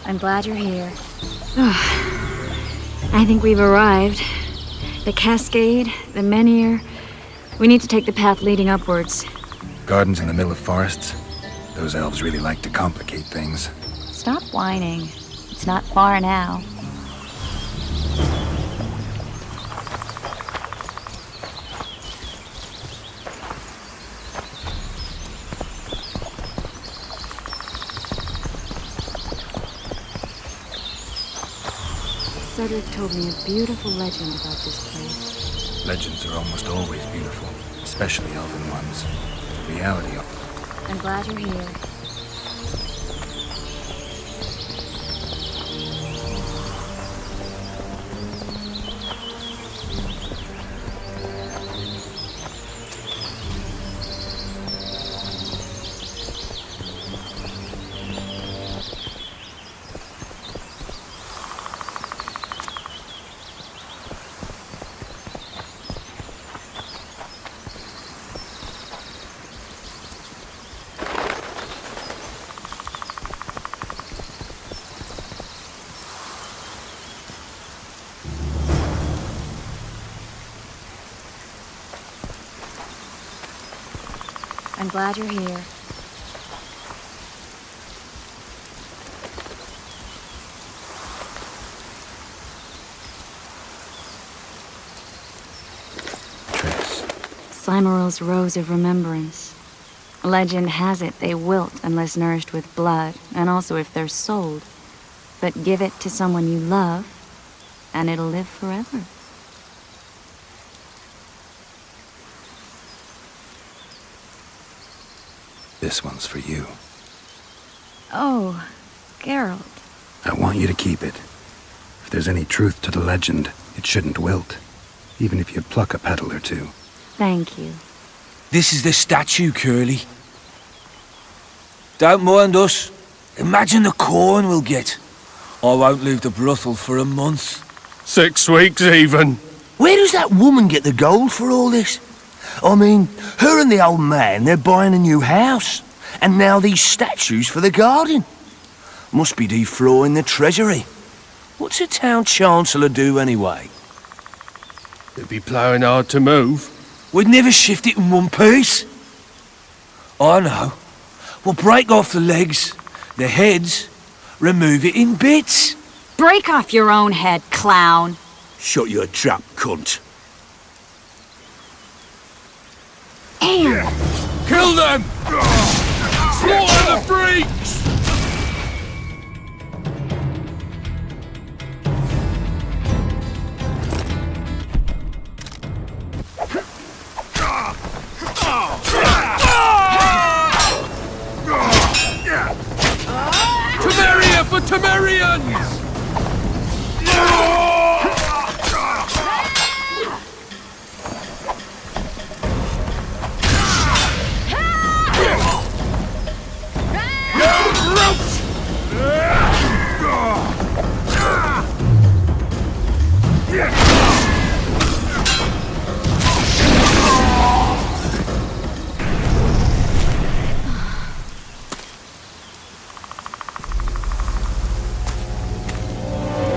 I'm glad you're here. I think we've arrived. The Cascade, the Menhir. We need to take the path leading upwards. Gardens in the middle of forests. Those elves really like to complicate things. Stop whining. It's not far now. Cedric told me a beautiful legend about this place. Legends are almost always beautiful, especially elven ones. The reality of I'm glad you're here. I'm glad you're here. Triss. Clymeryl's Rose of Remembrance. Legend has it they wilt unless nourished with blood, and also if they're sold. But give it to someone you love, and it'll live forever. This one's for you. Oh, Geralt. I want you to keep it. If there's any truth to the legend, it shouldn't wilt. Even if you pluck a petal or two. Thank you. This is the statue, Curly. Don't mind us. Imagine the corn we'll get. I won't leave the brothel for a month. 6 weeks even. Where does that woman get the gold for all this? I mean, her and the old man, they're buying a new house. And now these statues for the garden. Must be defraughting the treasury. What's a town chancellor do anyway? They'd be ploughing hard to move. We'd never shift it in one piece. I know. We'll break off the legs, the heads, remove it in bits. Break off your own head, clown. Shut your trap, cunt. And Kill them! Slaughter the freaks! Temeria for Temerians!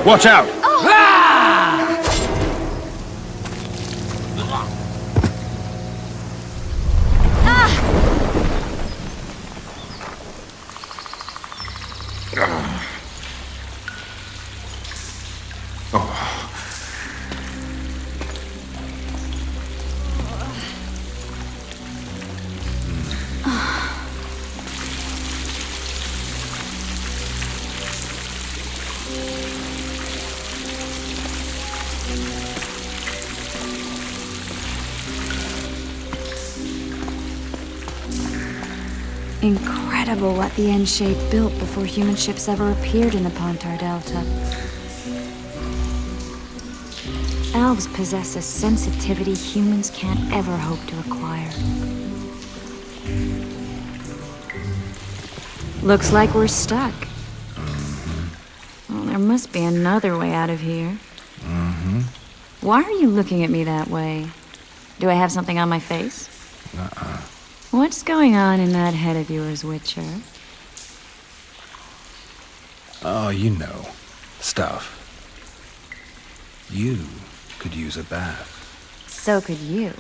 Watch out! incredible what the N-shape built before human ships ever appeared in the Pontar Delta. Elves possess a sensitivity humans can't ever hope to acquire. Looks like we're stuck. Well, there must be another way out of here. Why are you looking at me that way? Do I have something on my face? What's going on in that head of yours, Witcher? Oh, you know. Stuff. You could use a bath. So could you.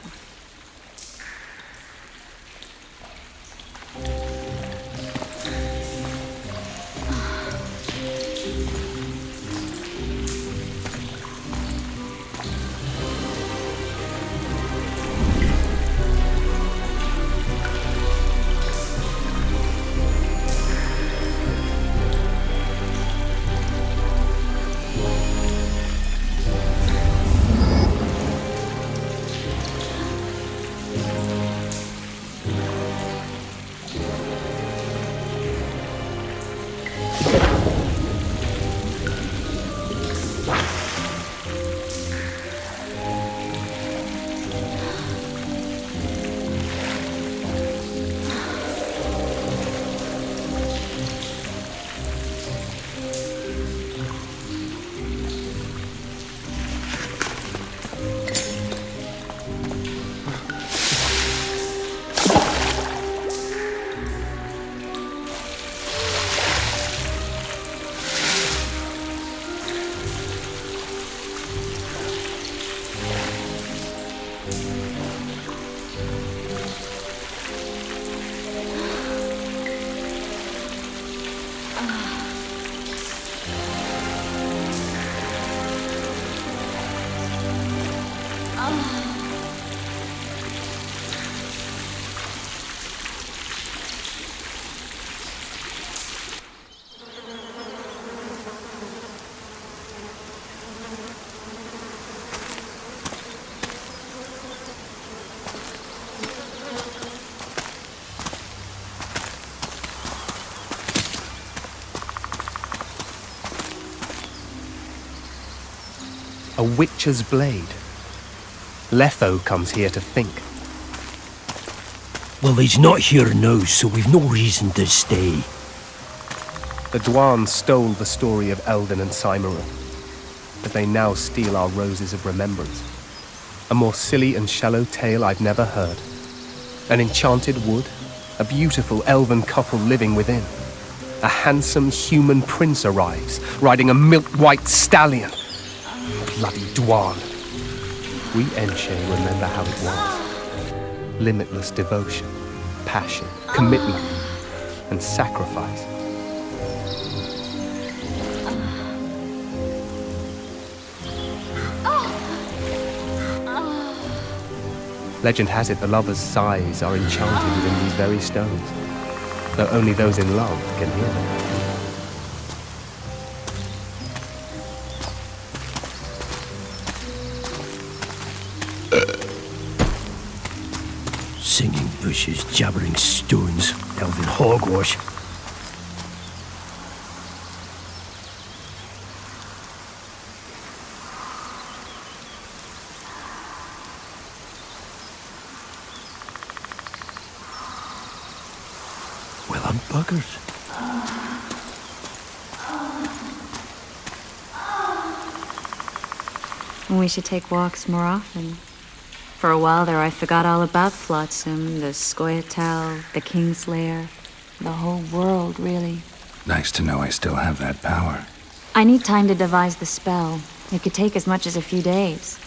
A witcher's blade. Letho comes here to think. Well, he's not here now, so we've no reason to stay. The Dwan stole the story of Eldon and Cymru, but they now steal our roses of remembrance. A more silly and shallow tale I've never heard. An enchanted wood, a beautiful elven couple living within. A handsome human prince arrives, riding a milk-white stallion. Bloody Dwan. We Enshe remember how it was. Limitless devotion, passion, commitment, and sacrifice. Legend has it the lovers' sighs are enchanted within these very stones, though only those in love can hear them. Singing bushes, jabbering stones, elven hogwash. Well, I'm buggers. We should take walks more often. For a while there, I forgot all about Flotsam, the Scoia'tael, the Kingslayer, the whole world, really. Nice to know I still have that power. I need time to devise the spell. It could take as much as a few days.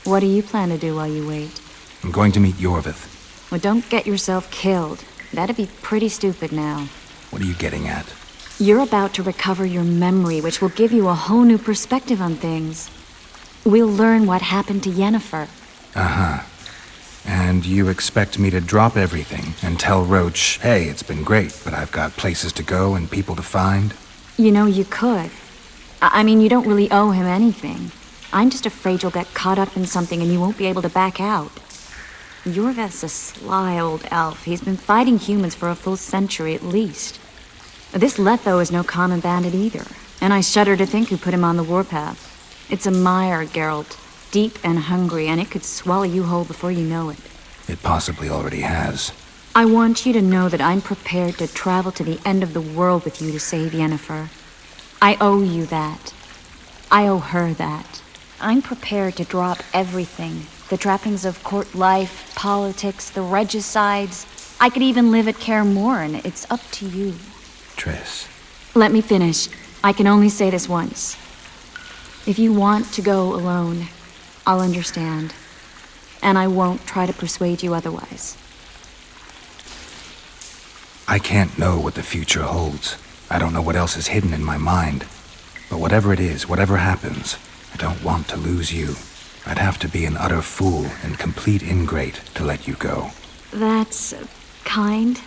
What do you plan to do while you wait? I'm going to meet Yorvith. Well, don't get yourself killed. That'd be pretty stupid now. What are you getting at? You're about to recover your memory, which will give you a whole new perspective on things. We'll learn what happened to Yennefer. Uh-huh. And you expect me to drop everything and tell Roach, hey, it's been great, but I've got places to go and people to find? You know, you could. I mean, you don't really owe him anything. I'm just afraid you'll get caught up in something and you won't be able to back out. Yorvith's a sly old elf. He's been fighting humans for a full century at least. This Letho is no common bandit either, and I shudder to think who put him on the warpath. It's a mire, Geralt, deep and hungry, and it could swallow you whole before you know it. It possibly already has. I want you to know that I'm prepared to travel to the end of the world with you to save Yennefer. I owe you that. I owe her that. I'm prepared to drop everything. The trappings of court life, politics, the regicides. I could even live at Kaer Morhen. It's up to you. Triss, Let me finish. I can only say this once. If you want to go alone, I'll understand. And I won't try to persuade you otherwise. I can't know what the future holds. I don't know what else is hidden in my mind. But whatever it is, whatever happens, I don't want to lose you. I'd have to be an utter fool and complete ingrate to let you go. That's kind.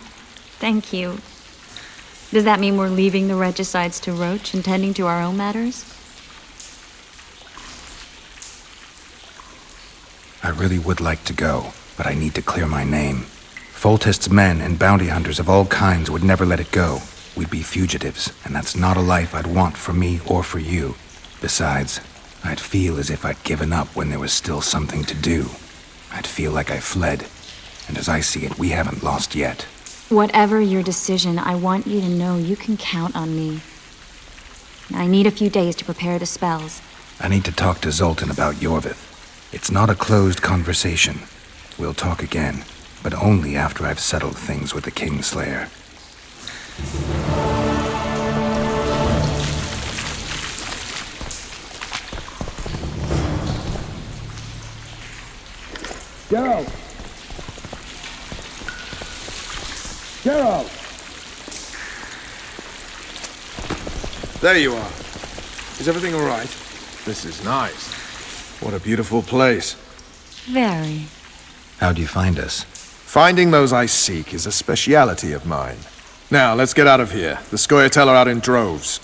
Thank you. Does that mean we're leaving the regicides to Roach and tending to our own matters? I really would like to go, but I need to clear my name. Foltest's men and bounty hunters of all kinds would never let it go. We'd be fugitives, and that's not a life I'd want for me or for you. Besides, I'd feel as if I'd given up when there was still something to do. I'd feel like I fled, and as I see it, we haven't lost yet. Whatever your decision, I want you to know you can count on me. I need a few days to prepare the spells. I need to talk to Zoltan about Yorvith. It's not a closed conversation. We'll talk again, but only after I've settled things with the Kingslayer. Geralt! Geralt! There you are. Is everything all right? This is nice. What a beautiful place. Very. How'd you find us? Finding those I seek is a speciality of mine. Now, let's get out of here. The Scoia'tael are out in droves.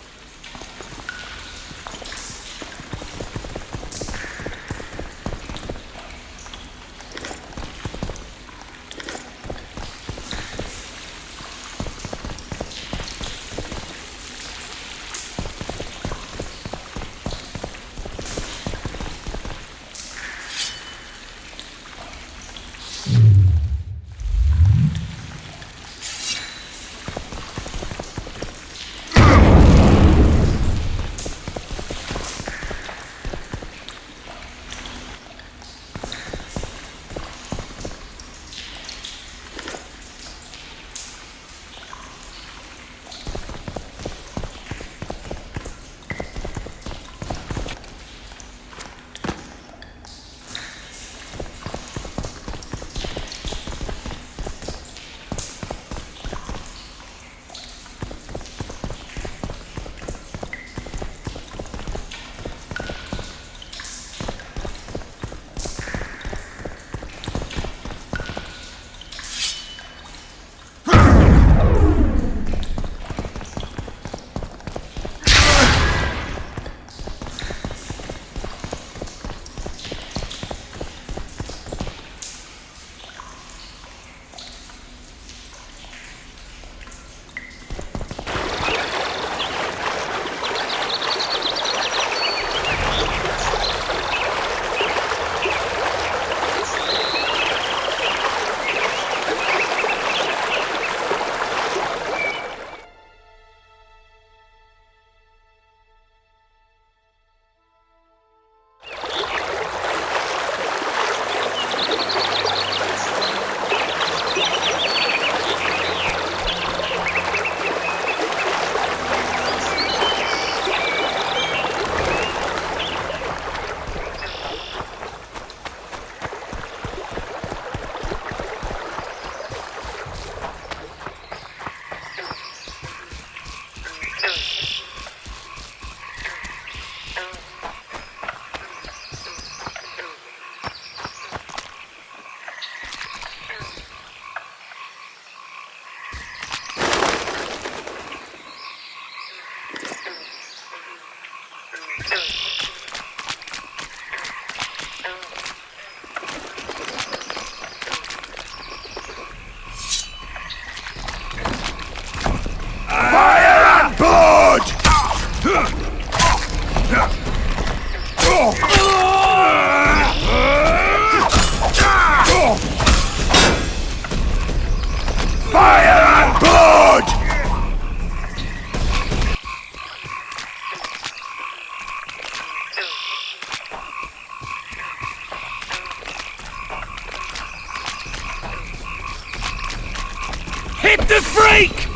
Hit the freak!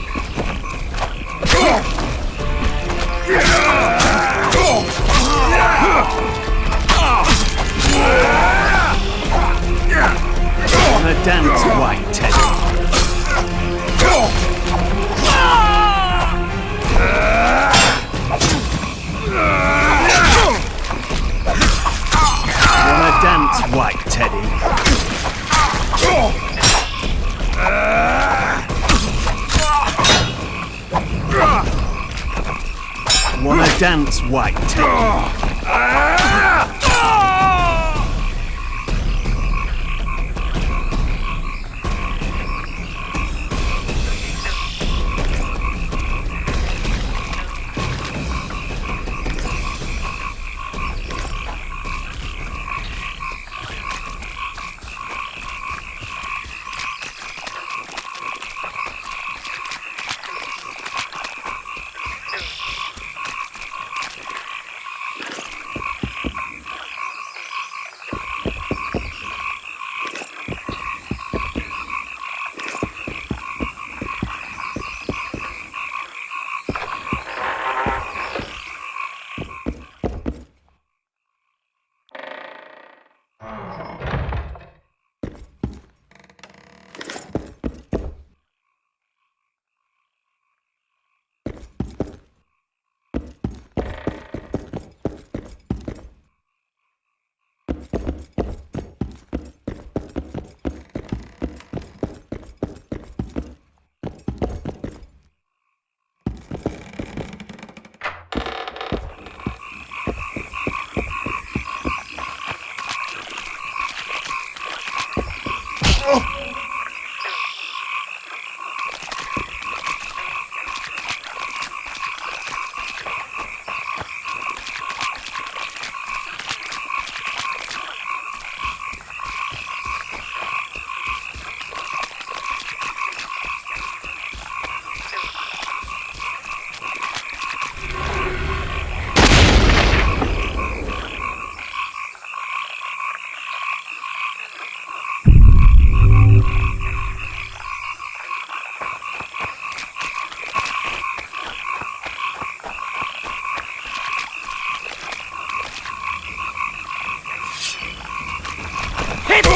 dance, White Teddy. Wanna dance, White Teddy? Wanna dance, White Teddy?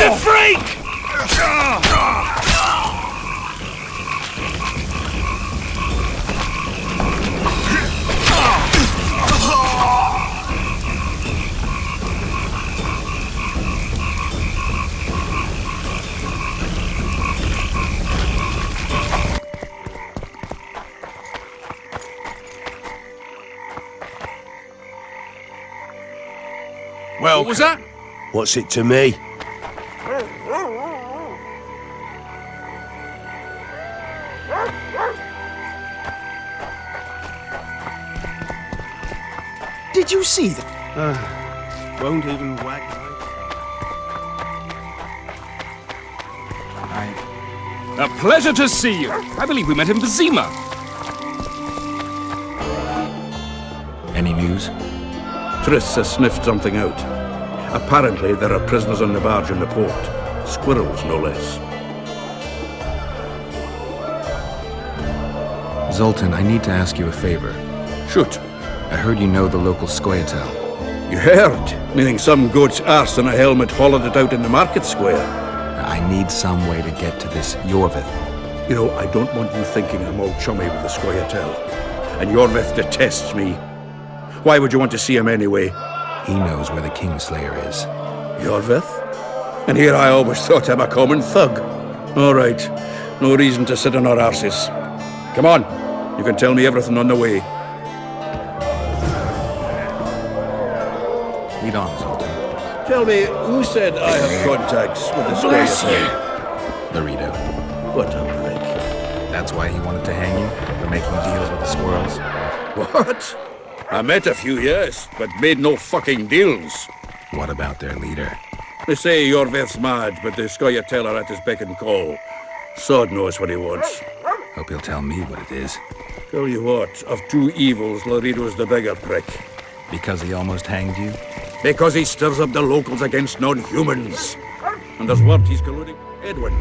The freak! Well, What was that? What's it to me? Did you see that? Won't even wag my A pleasure to see you. I believe we met in Vizima. Any news? Triss has sniffed something out. Apparently, there are prisoners on the barge in the port. Squirrels, no less. Zoltan, I need to ask you a favor. Shoot. I heard you know the local Scoia'tael. You heard? Meaning some goat's arse in a helmet hollowed it out in the market square. I need some way to get to this Yorvith. You know, I don't want you thinking I'm all chummy with the Scoia'tael. And Yorvith detests me. Why would you want to see him anyway? He knows where the Kingslayer is. Yorvith? And here I always thought him a common thug. All right. No reason to sit on our arses. Come on. You can tell me everything on the way. Lead on, Zoltan. Tell me, who said I have contacts with the Scoia'tael? Laredo. What a prick. That's why he wanted to hang you? For making deals with the squirrels? What? I met a few, yes, but made no fucking deals. What about their leader? They say Yorvith's mad, but the Scoia'tael are at his beck and call. Sod knows what he wants. Hope he'll tell me what it is. Tell you what, of two evils, Laredo's the bigger prick. Because he almost hanged you? Because he stirs up the locals against non-humans. And there's word he's colluding with Edwin.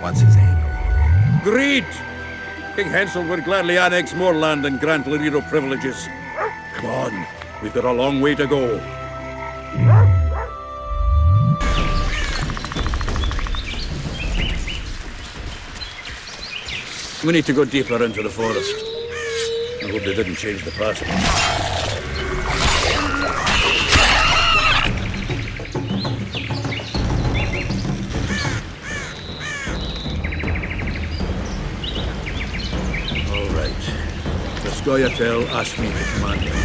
What's his angle? Greed! King Hansel would gladly annex more land and grant Laredo privileges. Come on, we've got a long way to go. We need to go deeper into the forest. I hope they didn't change the passage. All right. The Scoia'tael asked me to command the unit.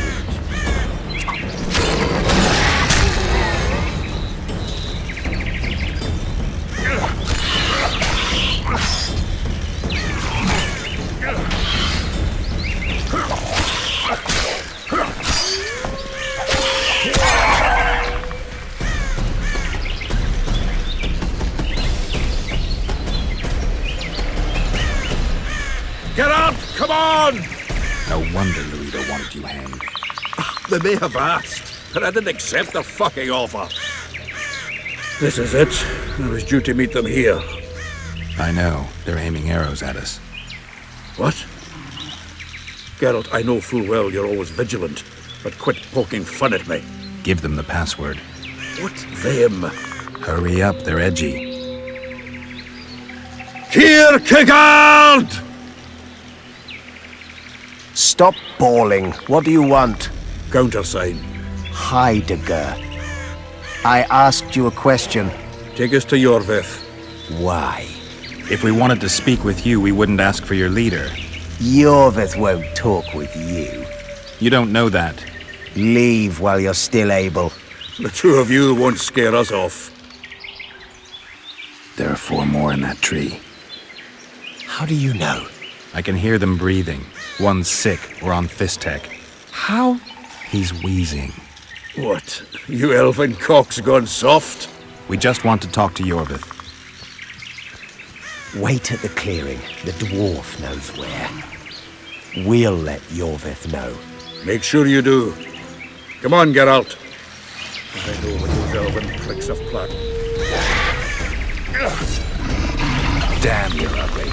Get out! Come on! No wonder Louisa wanted you hanged. They may have asked, but I didn't accept their fucking offer. This is it. I was due to meet them here. I know. They're aiming arrows at us. What? Geralt, I know full well you're always vigilant, but quit poking fun at me. Give them the password. What them? Hurry up, they're edgy. Kierkegaard! Stop bawling. What do you want? Countersign. Heidegger. I asked you a question. Take us to Yorvith. Why? If we wanted to speak with you, we wouldn't ask for your leader. Yorvith won't talk with you. You don't know that. Leave while you're still able. The two of you won't scare us off. There are 4 more in that tree. How do you know? I can hear them breathing. One's sick or on Fistek. How? He's wheezing. What? You elfin cock's gone soft? We just want to talk to Yorvith. Wait at the clearing. The dwarf knows where. We'll let Yorvith know. Make sure you do. Come on, Geralt. I know what those elven pricks have planned. Damn, you're ugly.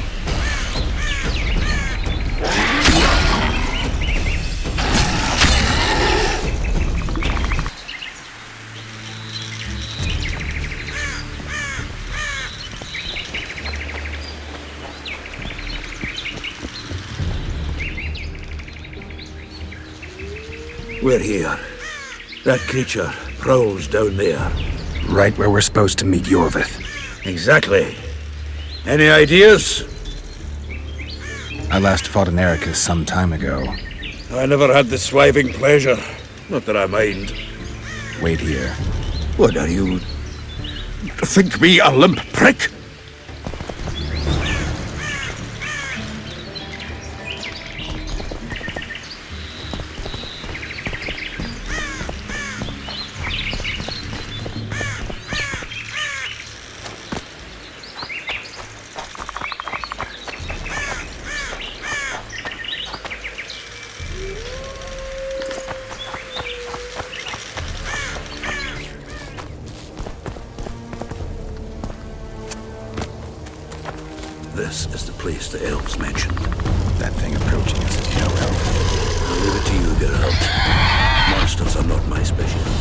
We're here. That creature prowls down there. Right where we're supposed to meet Yorvith. Exactly. Any ideas? I last fought an Ericus some time ago. I never had the swiving pleasure. Not that I mind. Wait here. What are you? Think me a limp prick? This is the place the elves mentioned. That thing approaching us is no elf. I'll leave it to you, Geralt. Monsters are not my specialty.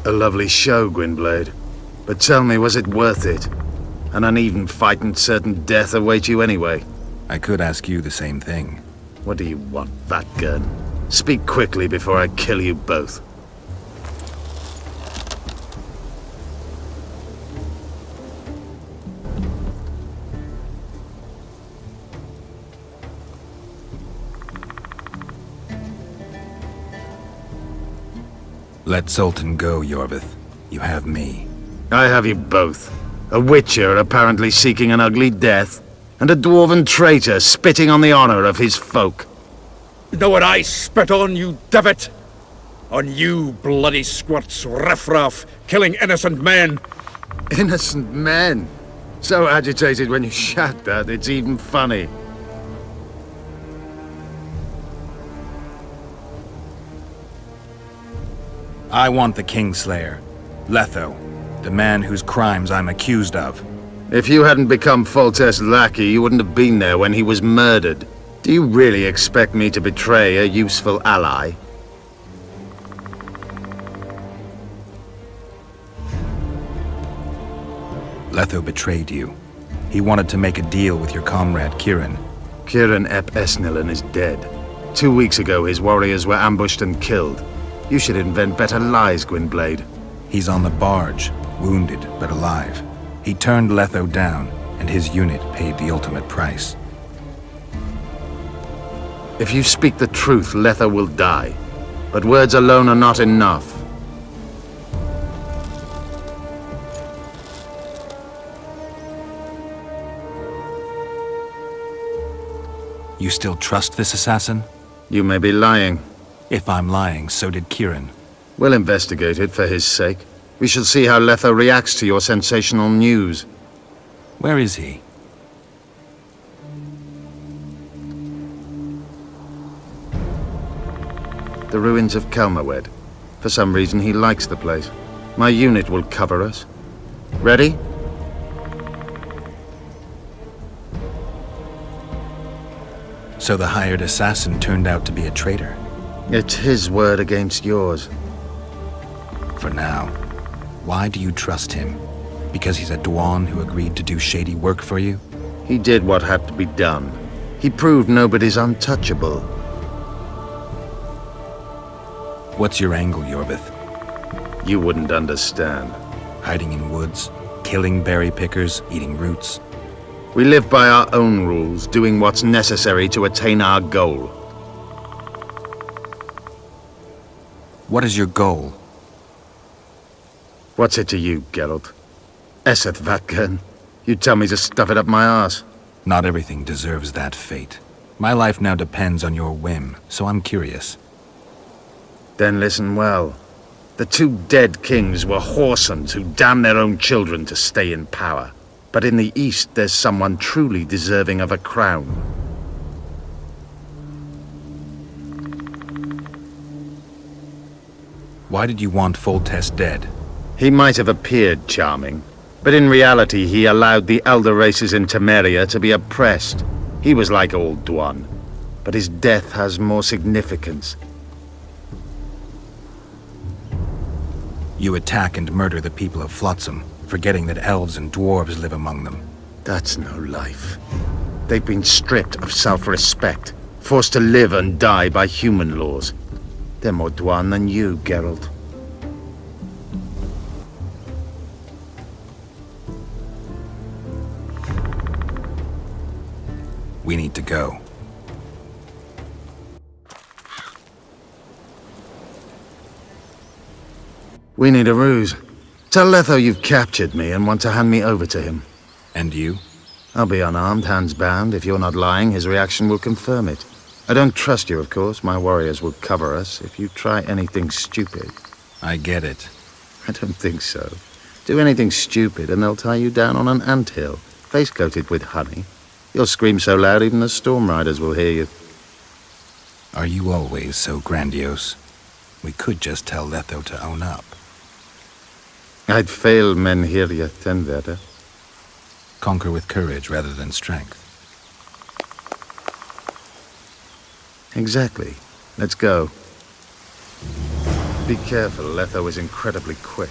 A lovely show, Gwynblade. But tell me, was it worth it? An uneven fight and certain death await you anyway. I could ask you the same thing. What do you want, Vatgern? Speak quickly before I kill you both. Let Zoltan go, Yorvith. You have me. I have you both. A witcher apparently seeking an ugly death, and a dwarven traitor spitting on the honor of his folk. You know what I spit on, you divot? On you, bloody squirts, riffraff, killing innocent men. Innocent men? So agitated when you shout that, it's even funny. I want the Kingslayer. Letho. The man whose crimes I'm accused of. If you hadn't become Foltest's lackey, you wouldn't have been there when he was murdered. Do you really expect me to betray a useful ally? Letho betrayed you. He wanted to make a deal with your comrade, Kieran. Kieran ep Esnilin is dead. 2 weeks ago, his warriors were ambushed and killed. You should invent better lies, Gwynblade. He's on the barge, wounded but alive. He turned Letho down, and his unit paid the ultimate price. If you speak the truth, Letho will die. But words alone are not enough. You still trust this assassin? You may be lying. If I'm lying, so did Kieran. We'll investigate it for his sake. We shall see how Letho reacts to your sensational news. Where is he? The ruins of Kelmawed. For some reason, he likes the place. My unit will cover us. Ready? So the hired assassin turned out to be a traitor. It's his word against yours. For now. Why do you trust him? Because he's a Dwan who agreed to do shady work for you? He did what had to be done. He proved nobody's untouchable. What's your angle, Yorvith? You wouldn't understand. Hiding in woods, killing berry pickers, eating roots. We live by our own rules, doing what's necessary to attain our goal. What is your goal? What's it to you, Geralt? Eseth Vatgern. You tell me to stuff it up my arse. Not everything deserves that fate. My life now depends on your whim, so I'm curious. Then listen well. The 2 dead kings were whoresons who damned their own children to stay in power. But in the East, there's someone truly deserving of a crown. Why did you want Foltest dead? He might have appeared charming, but in reality he allowed the elder races in Temeria to be oppressed. He was like old Dwan, but his death has more significance. You attack and murder the people of Flotsam, forgetting that elves and dwarves live among them. That's no life. They've been stripped of self-respect, forced to live and die by human laws. They're more Dwan than you, Geralt. We need to go. We need a ruse. Tell Letho you've captured me and want to hand me over to him. And you? I'll be unarmed, hands bound. If you're not lying, his reaction will confirm it. I don't trust you, of course. My warriors will cover us if you try anything stupid. I get it. I don't think so. Do anything stupid and they'll tie you down on an anthill, face-coated with honey. You'll scream so loud even the storm riders will hear you. Are you always so grandiose? We could just tell Letho to own up. I'd fail Menhirya Tenveda. Conquer with courage rather than strength. Exactly. Let's go. Be careful, Letho is incredibly quick.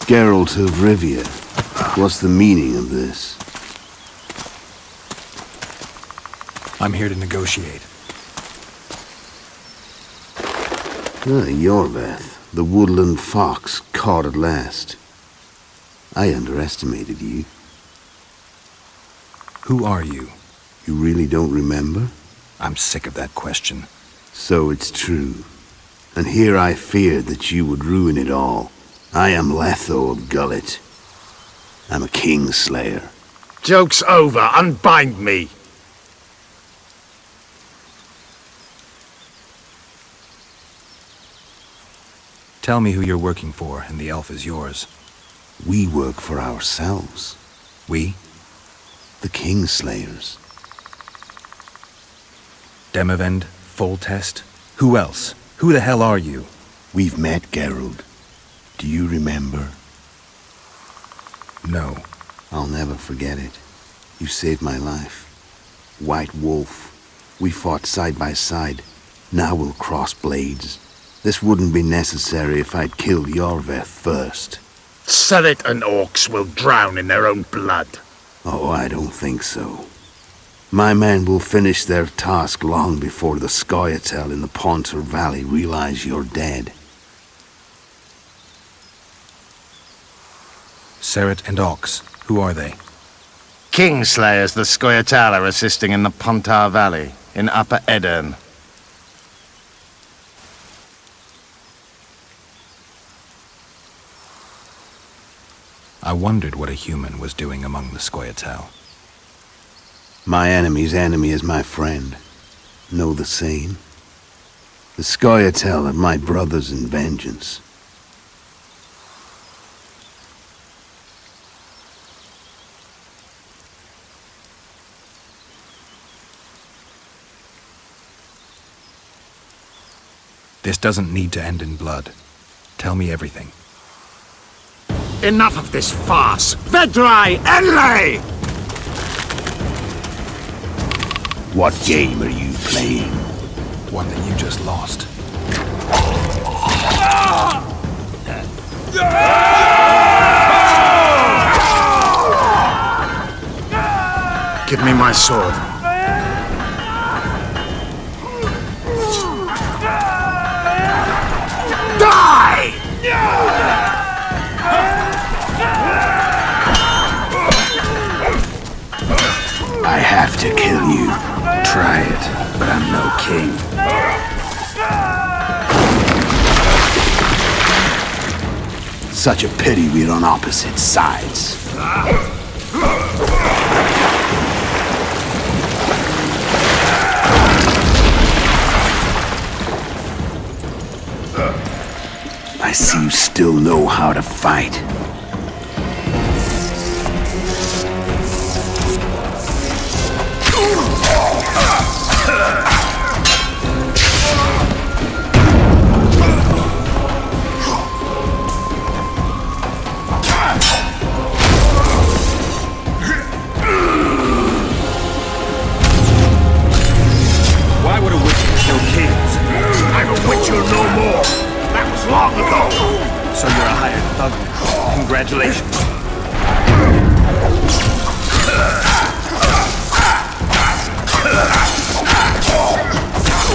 Geralt of Rivia, what's the meaning of this? I'm here to negotiate. Yorveth, the woodland fox caught at last. I underestimated you. Who are you? You really don't remember? I'm sick of that question. So it's true. And here I feared that you would ruin it all. I am Letho of Gullet. I'm a Kingslayer. Joke's over. Unbind me. Tell me who you're working for, and the elf is yours. We work for ourselves. We? The Kingslayers. Demavend? Foltest? Who else? Who the hell are you? We've met, Geralt. Do you remember? No. I'll never forget it. You saved my life. White Wolf. We fought side by side. Now we'll cross blades. This wouldn't be necessary if I'd killed Yorveth first. Surrit and Orcs will drown in their own blood. Oh, I don't think so. My men will finish their task long before the Scoia'tael in the Pontar Valley realize you're dead. Surrit and Ox. Who are they? Kingslayers the Scoia'tael are assisting in the Pontar Valley, in Upper Edirn. I wondered what a human was doing among the Scoia'tael. My enemy's enemy is my friend. Know the same? The Scoia'tael are my brothers in vengeance. This doesn't need to end in blood. Tell me everything. Enough of this farce! Vedrai Enlay! What game are you playing? One that you just lost. Give me my sword. Die! I have to kill you. Try it, but I'm no king. Such a pity we're on opposite sides. I see you still know how to fight. Why would a witcher kill kings? I'm a witcher no more. That was long ago. So you're a hired thug. Congratulations.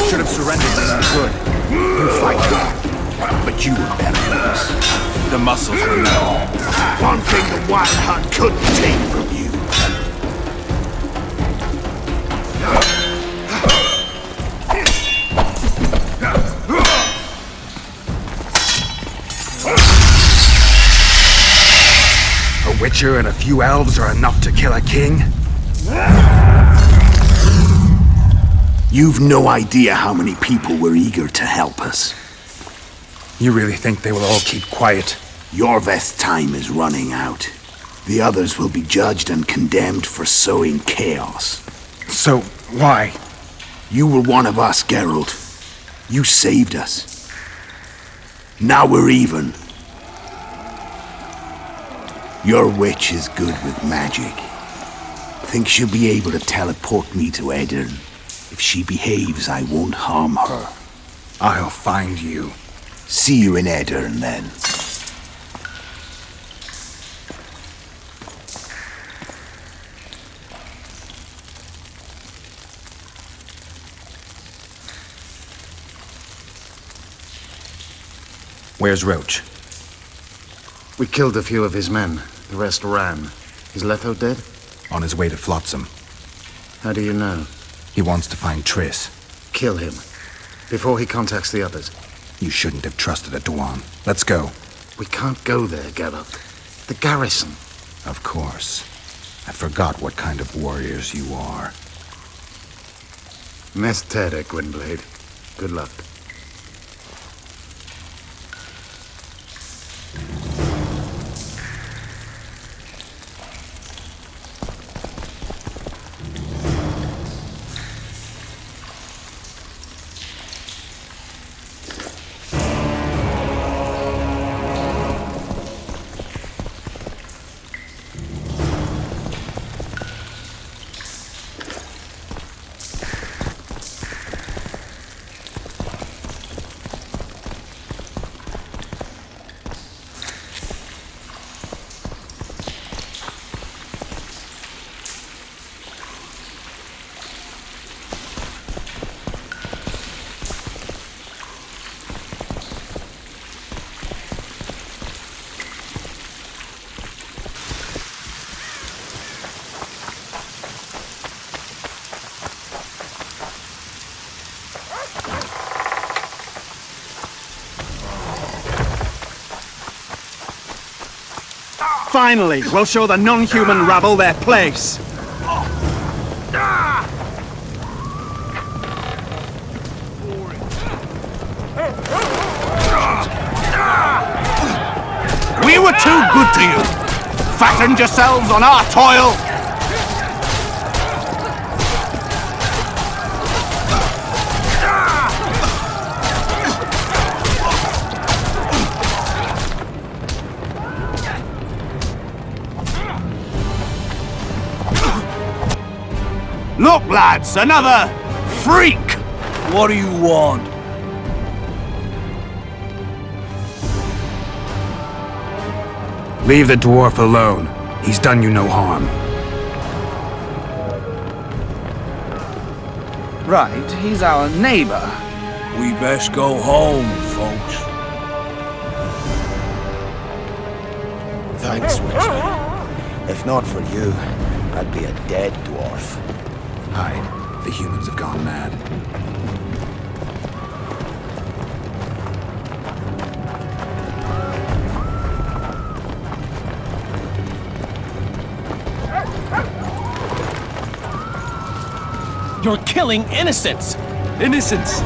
Should have surrendered when you could. You fight well, but you were better than us. The muscles were metal. One thing the Wild Hunt couldn't take from you. A witcher and a few elves are enough to kill a king? You've no idea how many people were eager to help us. You really think they will all keep quiet? Yorveth's time is running out. The others will be judged and condemned for sowing chaos. So, why? You were one of us, Geralt. You saved us. Now we're even. Your witch is good with magic. Think she'll be able to teleport me to Edirn. If she behaves, I won't harm her. I'll find you. See you in Edirn, then. Where's Roach? We killed a few of his men. The rest ran. Is Letho dead? On his way to Flotsam. How do you know? He wants to find Triss. Kill him. Before he contacts the others. You shouldn't have trusted a Dwan. Let's go. We can't go there, Geralt. The garrison. Of course. I forgot what kind of warriors you are. Mestere, Gwynblade. Good luck. Finally, we'll show the non-human rabble their place. We were too good to you. Fattened yourselves on our toil. Look, lads, another freak! What do you want? Leave the dwarf alone. He's done you no harm. Right, he's our neighbor. We best go home, folks. Thanks, Witcher. If not for you, I'd be a dead dwarf. Hide. The humans have gone mad. You're killing innocents! Innocents?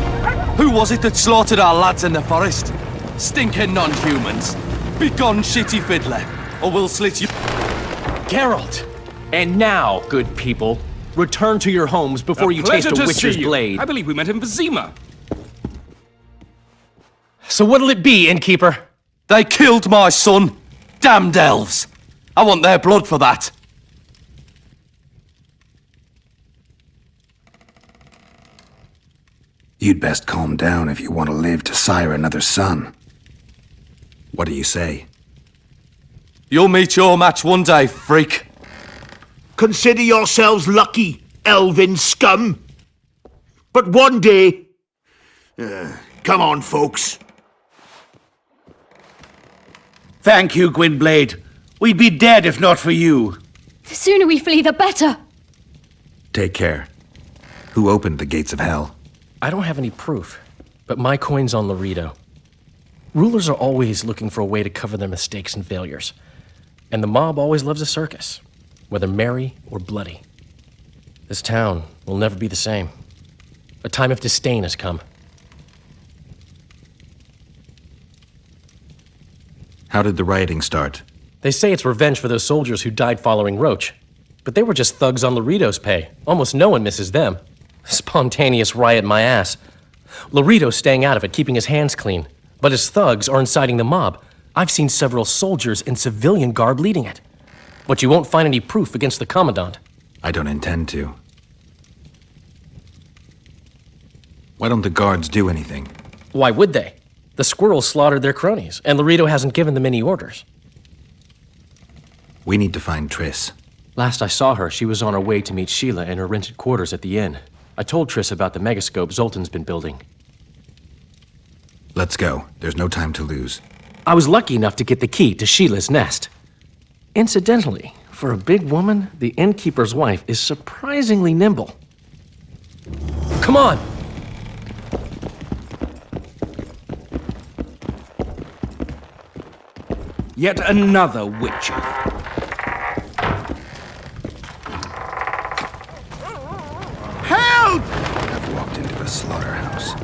Who was it that slaughtered our lads in the forest? Stinking non-humans. Begone, shitty fiddler, or we'll slit you. Geralt! And now, good people, return to your homes before you taste a witcher's blade. I believe we met in Vizima. So what'll it be, innkeeper? They killed my son. Damned elves. I want their blood for that. You'd best calm down if you want to live to sire another son. What do you say? You'll meet your match one day, freak. Consider yourselves lucky, elven scum. But one day... come on, folks. Thank you, Gwynblade. We'd be dead if not for you. The sooner we flee, the better. Take care. Who opened the gates of hell? I don't have any proof, but my coin's on Loreto. Rulers are always looking for a way to cover their mistakes and failures. And the mob always loves a circus, whether merry or bloody. This town will never be the same. A time of disdain has come. How did the rioting start? They say it's revenge for those soldiers who died following Roach. But they were just thugs on Loreto's pay. Almost no one misses them. Spontaneous riot my ass. Laredo's staying out of it, keeping his hands clean. But his thugs are inciting the mob. I've seen several soldiers in civilian garb leading it. But you won't find any proof against the Commandant. I don't intend to. Why don't the guards do anything? Why would they? The squirrels slaughtered their cronies, and Laredo hasn't given them any orders. We need to find Triss. Last I saw her, she was on her way to meet Sheila in her rented quarters at the inn. I told Triss about the megascope Zoltan's been building. Let's go. There's no time to lose. I was lucky enough to get the key to Sheila's nest. Incidentally, for a big woman, the innkeeper's wife is surprisingly nimble. Come on! Yet another witcher. Help! I've walked into a slaughterhouse.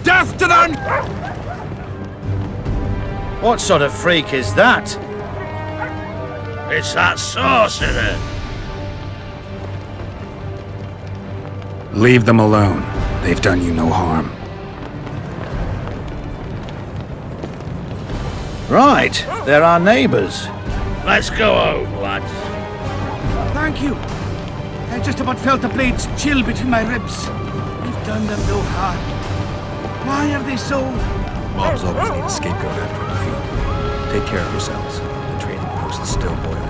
Death to them! What sort of freak is that? It's that sorcerer. Leave them alone. They've done you no harm. Right, they're our neighbors. Let's go home, lads. Thank you. I just about felt the blades chill between my ribs. We've done them no harm. Why are they so... Mobs always need a scapegoat after a defeat. Take care of yourselves. The trading post is still boiling.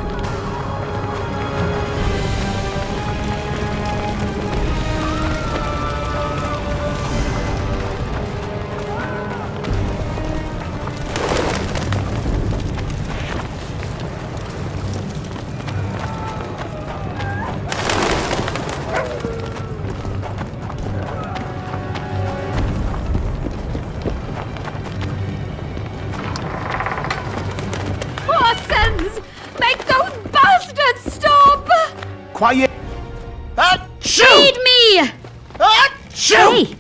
Quiet! Feed me! Hey!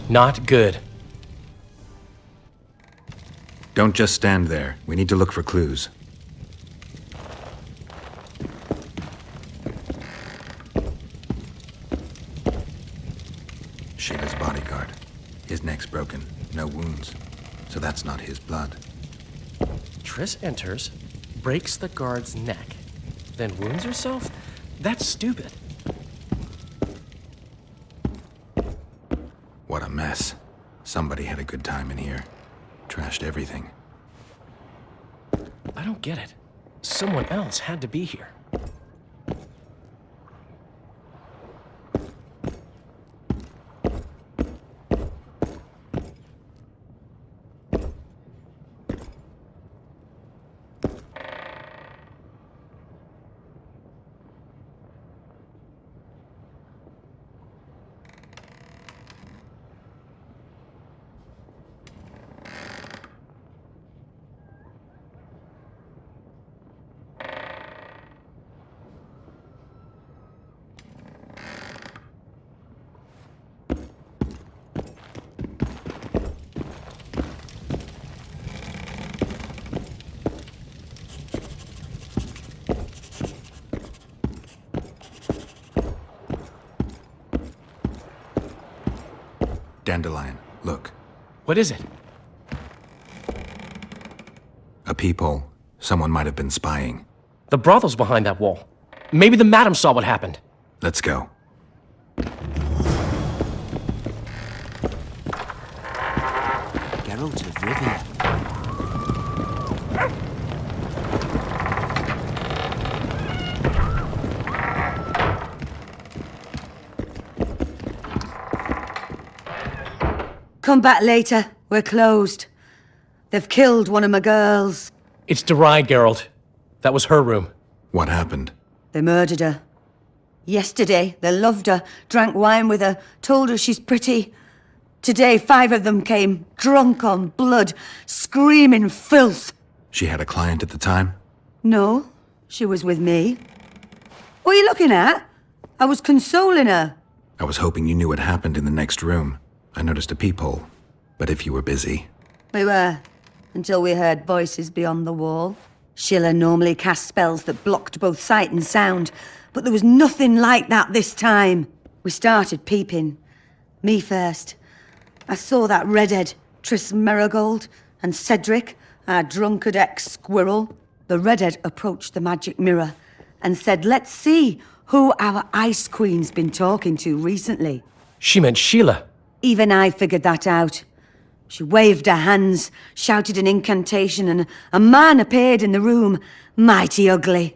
Not good. Don't just stand there. We need to look for clues. Sheila's bodyguard. His neck's broken. No wounds. So that's not his blood. Triss enters, breaks the guard's neck, then wounds herself? That's stupid. What a mess. Somebody had a good time in here. Trashed everything. I don't get it. Someone else had to be here. Dandelion, look. What is it? A peephole. Someone might have been spying. The brothel's behind that wall. Maybe the madam saw what happened. Let's go. Geralt of Rivia. Come back later. We're closed. They've killed one of my girls. It's Durai, Geralt. That was her room. What happened? They murdered her. Yesterday, they loved her, drank wine with her, told her she's pretty. Today, 5 of them came, drunk on blood, screaming filth. She had a client at the time? No, she was with me. What are you looking at? I was consoling her. I was hoping you knew what happened in the next room. I noticed a peephole. But if you were busy... We were, until we heard voices beyond the wall. Sheila normally cast spells that blocked both sight and sound, but there was nothing like that this time. We started peeping. Me first. I saw that redhead, Triss Merigold, and Cedric, our drunkard ex-squirrel. The redhead approached the magic mirror and said, let's see who our Ice Queen's been talking to recently. She meant Sheila. Even I figured that out. She waved her hands, shouted an incantation, and a man appeared in the room, mighty ugly.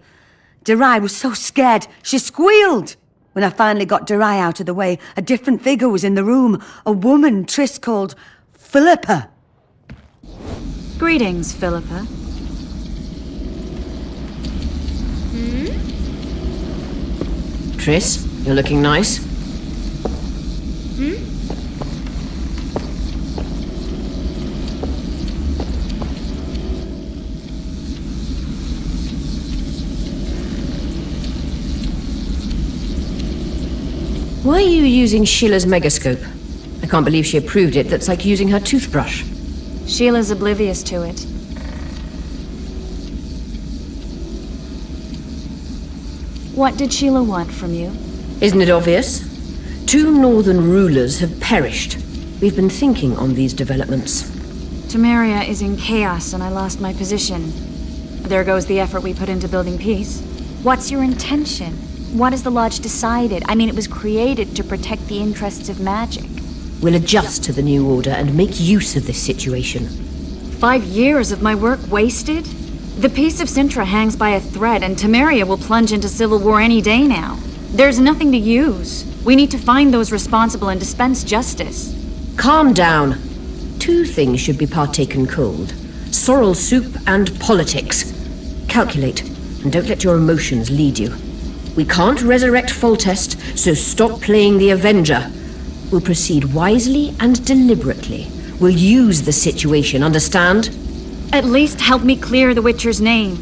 Durai was so scared, she squealed. When I finally got Durai out of the way, a different figure was in the room, a woman Triss called Philippa. Greetings, Philippa. Triss, you're looking nice. Why are you using Sheila's megascope? I can't believe she approved it. That's like using her toothbrush. Sheila's oblivious to it. What did Sheila want from you? Isn't it obvious? 2 northern rulers have perished. We've been thinking on these developments. Temeria is in chaos and I lost my position. There goes the effort we put into building peace. What's your intention? What has the Lodge decided? I mean, it was created to protect the interests of magic. We'll adjust to the new order and make use of this situation. 5 years of my work wasted? The peace of Sintra hangs by a thread, and Temeria will plunge into civil war any day now. There's nothing to use. We need to find those responsible and dispense justice. Calm down. 2 things should be partaken cold. Sorrel soup and politics. Calculate, and don't let your emotions lead you. We can't resurrect Foltest, so stop playing the Avenger. We'll proceed wisely and deliberately. We'll use the situation, understand? At least help me clear the Witcher's name.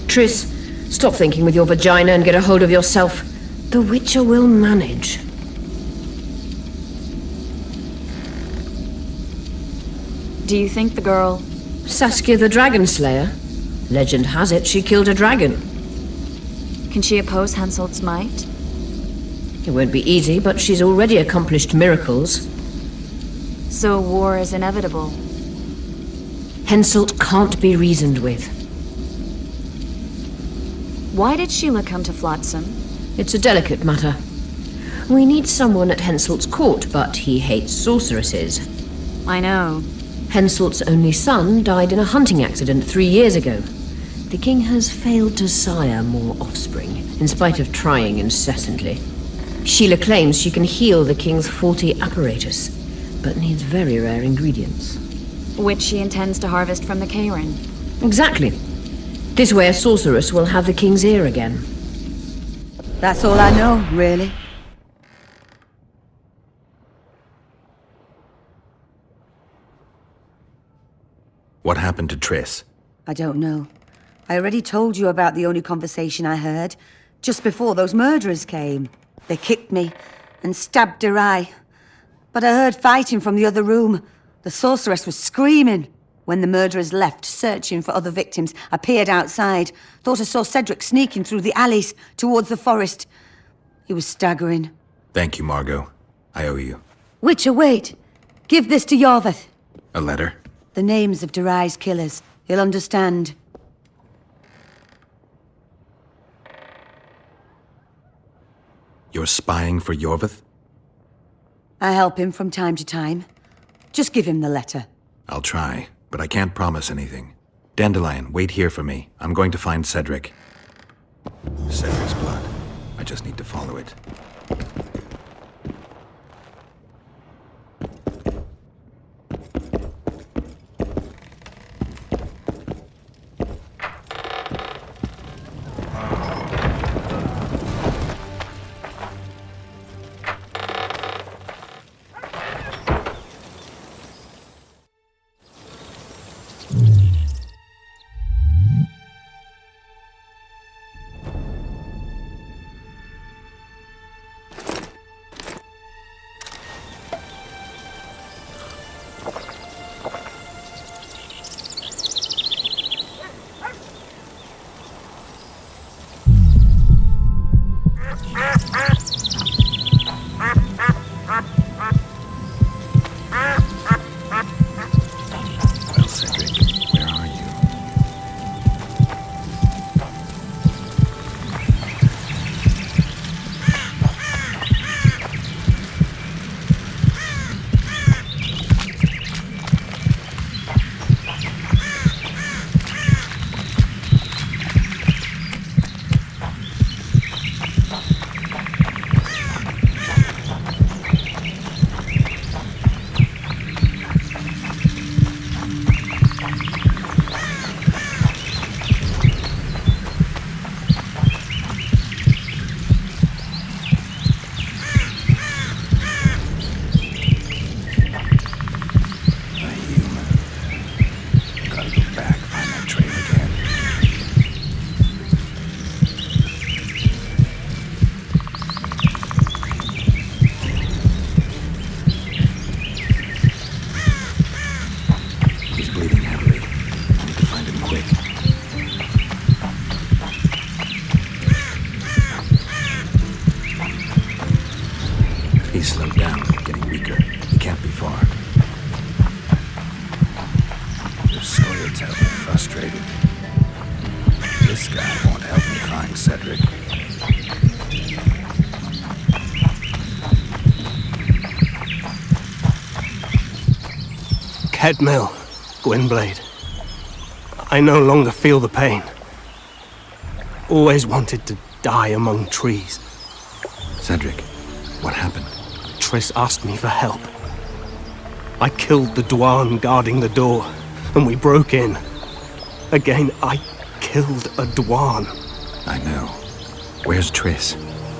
Triss, stop thinking with your vagina and get a hold of yourself. The Witcher will manage. Do you think the girl... Saskia the Dragon Slayer? Legend has it she killed a dragon. Can she oppose Henselt's might? It won't be easy, but she's already accomplished miracles. So war is inevitable. Henselt can't be reasoned with. Why did Sheila come to Flotsam? It's a delicate matter. We need someone at Henselt's court, but he hates sorceresses. I know. Henselt's only son died in a hunting accident 3 years ago. The king has failed to sire more offspring, in spite of trying incessantly. Sheila claims she can heal the king's faulty apparatus, but needs very rare ingredients. Which she intends to harvest from the Cairn. Exactly. This way a sorceress will have the king's ear again. That's all I know, really. What happened to Triss? I don't know. I already told you about the only conversation I heard, just before those murderers came. They kicked me and stabbed Durai. But I heard fighting from the other room. The sorceress was screaming. When the murderers left, searching for other victims, I peered outside. Thought I saw Cedric sneaking through the alleys towards the forest. He was staggering. Thank you, Margot. I owe you. Witcher, wait. Give this to Yorveth. A letter? The names of Durai's killers. He'll understand. You're spying for Yorveth? I help him from time to time. Just give him the letter. I'll try, but I can't promise anything. Dandelion, wait here for me. I'm going to find Cedric. Cedric's blood. I just need to follow it. Well, Cedric, where are you? He's bleeding heavily. I need to find him quick. He's slowed down, getting weaker. He can't be far. The Scoia'tael are frustrated. This guy won't help me find Cedric. Kedmil, Gwynblade. I no longer feel the pain. Always wanted to die among trees. Cedric, what happened? Triss asked me for help. I killed the Dwarn guarding the door, and we broke in. Again, I killed a Dwarn. I know. Where's Triss?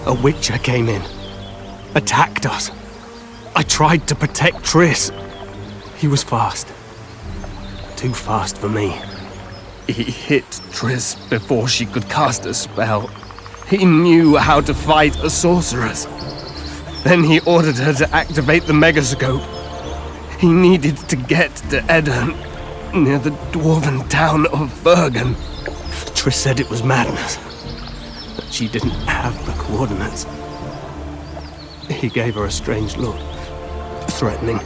A Witcher came in, attacked us. I tried to protect Triss. He was fast. Too fast for me. He hit Triss before she could cast a spell. He knew how to fight a sorceress. Then he ordered her to activate the Megascope. He needed to get to Edirn, near the dwarven town of Vergen. Triss said it was madness, that she didn't have the coordinates. He gave her a strange look, threatening.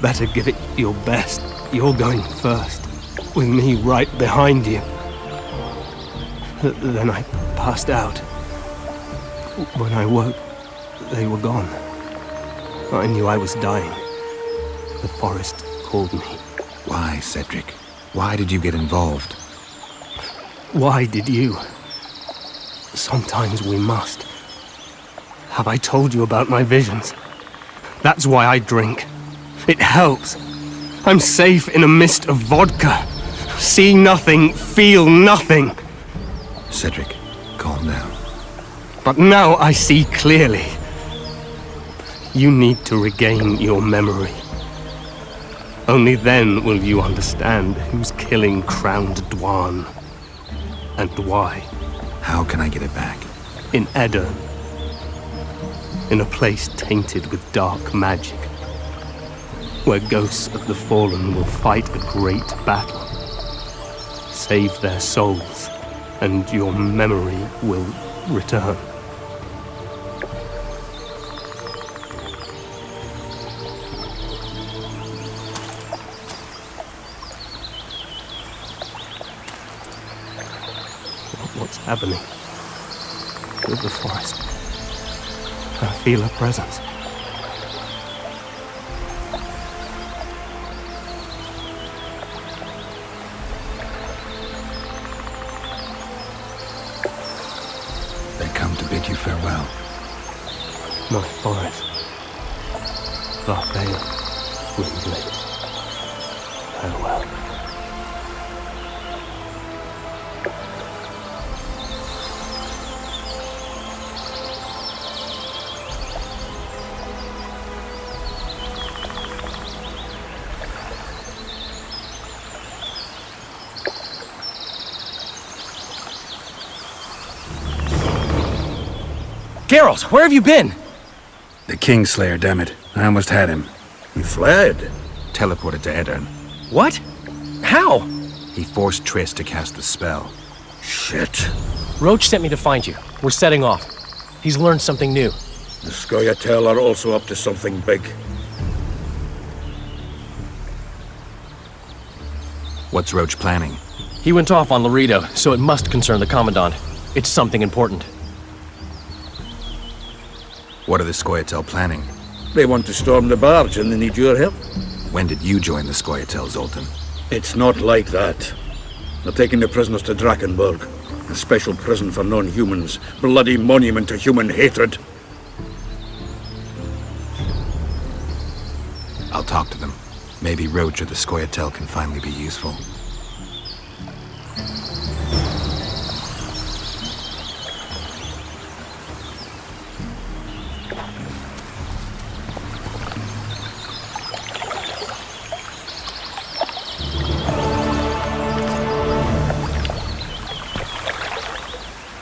Better give it your best. You're going first, with me right behind you. Then I passed out. When I woke, they were gone. I knew I was dying. The forest called me. Why, Cedric? Why did you get involved? Why did you? Sometimes we must. Have I told you about my visions? That's why I drink. It helps. I'm safe in a mist of vodka. See nothing, feel nothing. Cedric, calm down. But now I see clearly. You need to regain your memory. Only then will you understand who's killing Crowned Dwarn. And why. How can I get it back? In Edirn. In a place tainted with dark magic. Where ghosts of the fallen will fight a great battle. Save their souls, and your memory will return. What's happening with the forest? I feel a presence. They come to bid you farewell. My forest. Varfheim, Gwynblade. Farewell. Geralt, where have you been? The Kingslayer, damn it. I almost had him. He fled. Teleported to Edirn. What? How? He forced Triss to cast the spell. Shit. Roach sent me to find you. We're setting off. He's learned something new. The Scoia'tael are also up to something big. What's Roach planning? He went off on Laredo, so it must concern the Commandant. It's something important. What are the Scoia'tael planning? They want to storm the barge and they need your help. When did you join the Scoia'tael, Zoltan? It's not like that. They're taking the prisoners to Drakenburg, a special prison for non-humans, bloody monument to human hatred. I'll talk to them. Maybe Roach or the Scoia'tael can finally be useful.